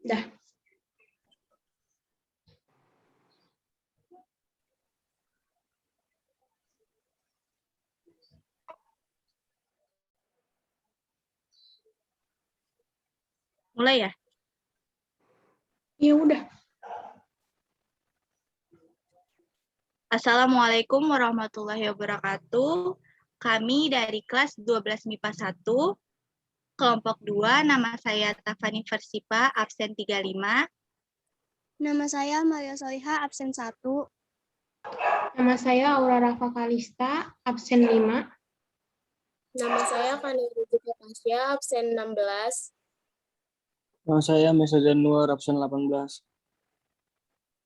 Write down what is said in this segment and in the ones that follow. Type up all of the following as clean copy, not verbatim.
Dah. Mulai ya? Ya udah. Assalamualaikum warahmatullahi wabarakatuh. Kami dari kelas 12 MIPA 1, kelompok 2, nama saya Tafani Versipa, absen 35. Nama saya Maria Soliha, absen 1. Nama saya Aura Rafa Kalista, absen 5. Nama saya Kanirudika Tasya, absen 16. Nama saya Mesa Januar, absen 18.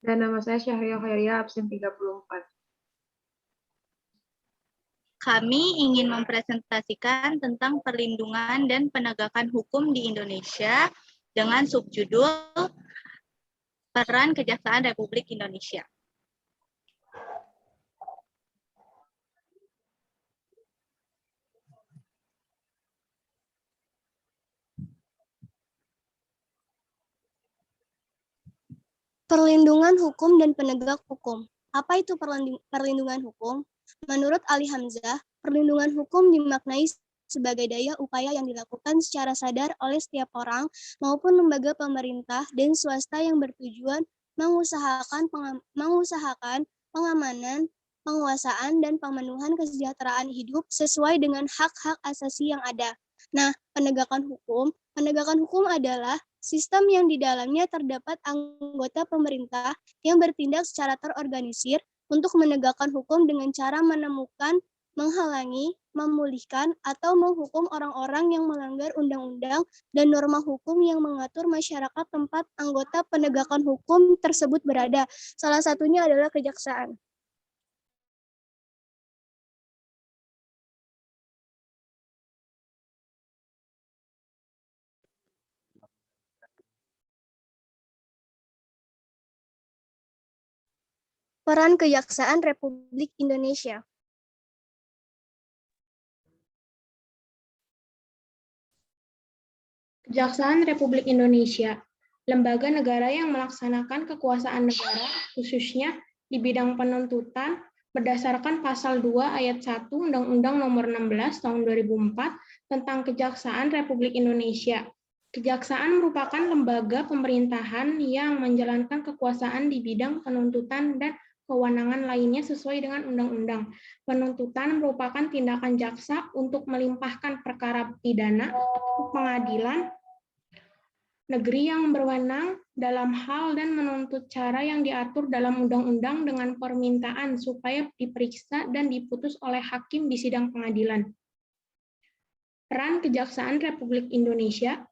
Dan nama saya Syahria Khairia, absen 34. Kami ingin mempresentasikan tentang perlindungan dan penegakan hukum di Indonesia dengan subjudul Peran Kejaksaan Republik Indonesia. Perlindungan hukum dan penegak hukum. Apa itu perlindungan hukum? Menurut Ali Hamzah, perlindungan hukum dimaknai sebagai daya upaya yang dilakukan secara sadar oleh setiap orang maupun lembaga pemerintah dan swasta yang bertujuan mengusahakan pengamanan, penguasaan, dan pemenuhan kesejahteraan hidup sesuai dengan hak-hak asasi yang ada. Nah, penegakan hukum adalah sistem yang di dalamnya terdapat anggota pemerintah yang bertindak secara terorganisir untuk menegakkan hukum dengan cara menemukan, menghalangi, memulihkan, atau menghukum orang-orang yang melanggar undang-undang dan norma hukum yang mengatur masyarakat tempat anggota penegakan hukum tersebut berada. Salah satunya adalah kejaksaan. Peran Kejaksaan Republik Indonesia. Kejaksaan Republik Indonesia, lembaga negara yang melaksanakan kekuasaan negara, khususnya di bidang penuntutan, berdasarkan Pasal 2 Ayat 1 Undang-Undang Nomor 16 Tahun 2004 tentang Kejaksaan Republik Indonesia. Kejaksaan merupakan lembaga pemerintahan yang menjalankan kekuasaan di bidang penuntutan dan kewenangan lainnya sesuai dengan undang-undang. Penuntutan merupakan tindakan jaksa untuk melimpahkan perkara pidana ke pengadilan negeri yang berwenang dalam hal dan menuntut cara yang diatur dalam undang-undang dengan permintaan supaya diperiksa dan diputus oleh hakim di sidang pengadilan. Peran Kejaksaan Republik Indonesia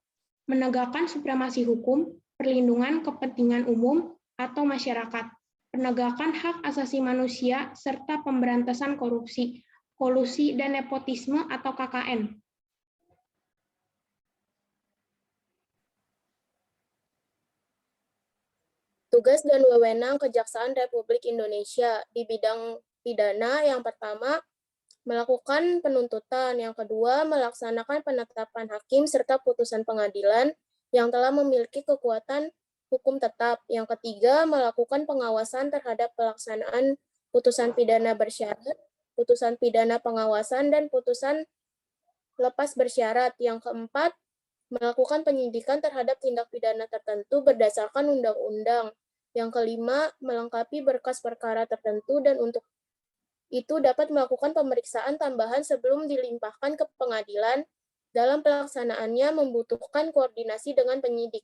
menegakkan supremasi hukum, perlindungan kepentingan umum atau masyarakat, penegakan hak asasi manusia, serta pemberantasan korupsi, kolusi, dan nepotisme atau KKN. Tugas dan wewenang Kejaksaan Republik Indonesia di bidang pidana yang pertama, melakukan penuntutan, yang kedua, melaksanakan penetapan hakim serta putusan pengadilan yang telah memiliki kekuatan hukum tetap, yang ketiga, melakukan pengawasan terhadap pelaksanaan putusan pidana bersyarat, putusan pidana pengawasan, dan putusan lepas bersyarat, yang keempat, melakukan penyidikan terhadap tindak pidana tertentu berdasarkan undang-undang. Yang kelima, melengkapi berkas perkara tertentu dan untuk itu dapat melakukan pemeriksaan tambahan sebelum dilimpahkan ke pengadilan. Dalam pelaksanaannya membutuhkan koordinasi dengan penyidik.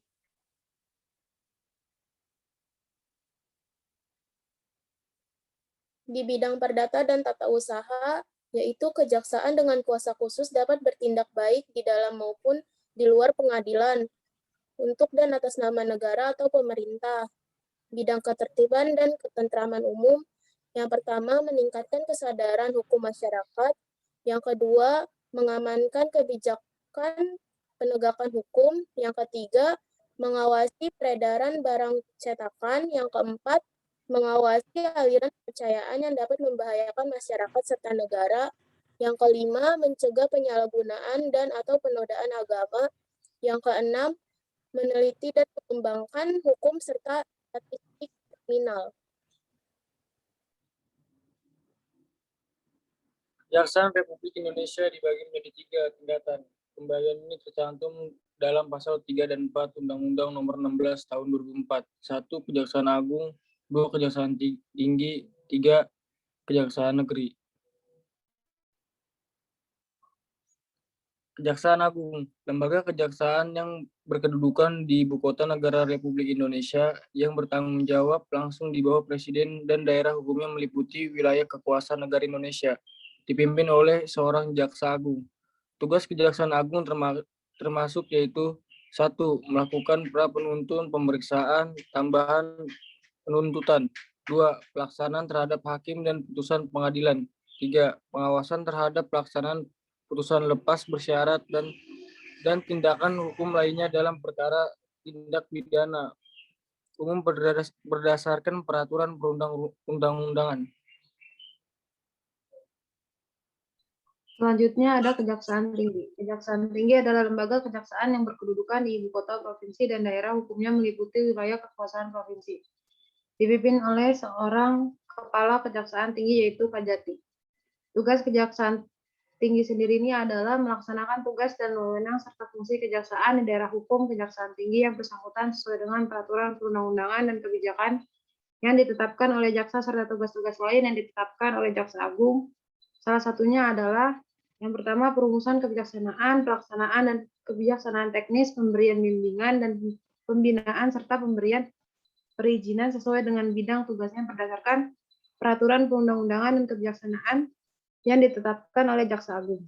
Di bidang perdata dan tata usaha, yaitu kejaksaan dengan kuasa khusus dapat bertindak baik di dalam maupun di luar pengadilan untuk dan atas nama negara atau pemerintah. Bidang ketertiban dan ketentraman umum, yang pertama meningkatkan kesadaran hukum masyarakat, yang kedua mengamankan kebijakan penegakan hukum, yang ketiga mengawasi peredaran barang cetakan, yang keempat mengawasi aliran kepercayaan yang dapat membahayakan masyarakat serta negara, yang kelima mencegah penyalahgunaan dan atau penodaan agama, yang keenam meneliti dan mengembangkan hukum serta statistik kriminal. Kejaksaan Republik Indonesia dibagi menjadi 3 tingkatan. Pembagian ini tercantum dalam pasal 3 dan 4 Undang-Undang Nomor 16 Tahun 2004. 1. Kejaksaan Agung, 2. Kejaksaan Tinggi, 3. Kejaksaan Negeri. Kejaksaan Agung, lembaga kejaksaan yang berkedudukan di Ibu Kota Negara Republik Indonesia yang bertanggung jawab langsung di bawah Presiden dan daerah hukumnya meliputi wilayah kekuasaan negara Indonesia, dipimpin oleh seorang jaksa agung. Tugas Kejaksaan Agung termasuk yaitu 1. Melakukan pra-penuntun pemeriksaan tambahan penuntutan. 2. Pelaksanaan terhadap hakim dan putusan pengadilan. 3. Pengawasan terhadap pelaksanaan putusan lepas bersyarat dan tindakan hukum lainnya dalam perkara tindak pidana umum berdasarkan peraturan perundang-undangan. Selanjutnya ada Kejaksaan Tinggi. Kejaksaan Tinggi adalah lembaga kejaksaan yang berkedudukan di ibu kota provinsi dan daerah hukumnya meliputi wilayah kekuasaan provinsi. Dipimpin oleh seorang kepala kejaksaan tinggi yaitu Kajati. Tugas Kejaksaan Tinggi sendiri ini adalah melaksanakan tugas dan wewenang serta fungsi kejaksaan di daerah hukum Kejaksaan Tinggi yang bersangkutan sesuai dengan peraturan perundang-undangan dan kebijakan yang ditetapkan oleh jaksa serta tugas-tugas lain yang ditetapkan oleh Jaksa Agung. Salah satunya adalah yang pertama perumusan kebijaksanaan, pelaksanaan dan kebijaksanaan teknis, pemberian bimbingan dan pembinaan serta pemberian perizinan sesuai dengan bidang tugasnya berdasarkan peraturan perundang-undangan dan kebijaksanaan yang ditetapkan oleh Jaksa Agung.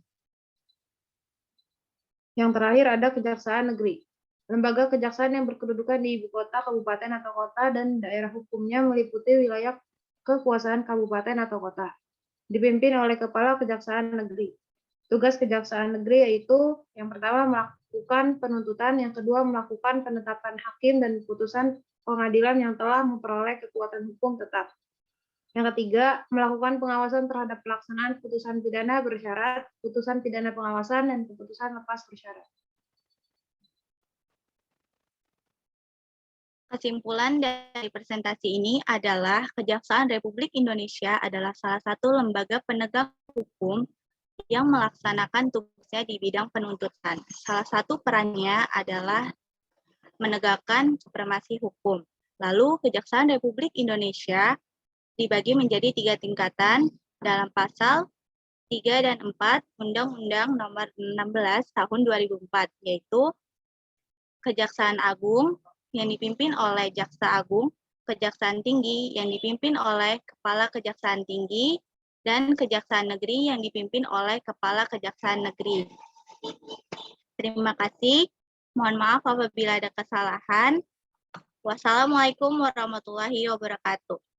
Yang terakhir ada Kejaksaan Negeri. Lembaga kejaksaan yang berkedudukan di ibu kota, kabupaten atau kota dan daerah hukumnya meliputi wilayah kekuasaan kabupaten atau kota. Dipimpin oleh Kepala Kejaksaan Negeri. Tugas Kejaksaan Negeri yaitu yang pertama melakukan penuntutan, yang kedua melakukan penetapan hakim dan putusan pengadilan yang telah memperoleh kekuatan hukum tetap. Yang ketiga, melakukan pengawasan terhadap pelaksanaan putusan pidana bersyarat, putusan pidana pengawasan, dan keputusan lepas bersyarat. Kesimpulan dari presentasi ini adalah Kejaksaan Republik Indonesia adalah salah satu lembaga penegak hukum yang melaksanakan tugasnya di bidang penuntutan. Salah satu perannya adalah menegakkan supremasi hukum. Lalu, Kejaksaan Republik Indonesia dibagi menjadi 3 tingkatan dalam pasal 3 dan 4 Undang-Undang Nomor 16 Tahun 2004, yaitu Kejaksaan Agung yang dipimpin oleh Jaksa Agung, Kejaksaan Tinggi yang dipimpin oleh Kepala Kejaksaan Tinggi, dan Kejaksaan Negeri yang dipimpin oleh Kepala Kejaksaan Negeri. Terima kasih. Mohon maaf apabila ada kesalahan. Wassalamualaikum warahmatullahi wabarakatuh.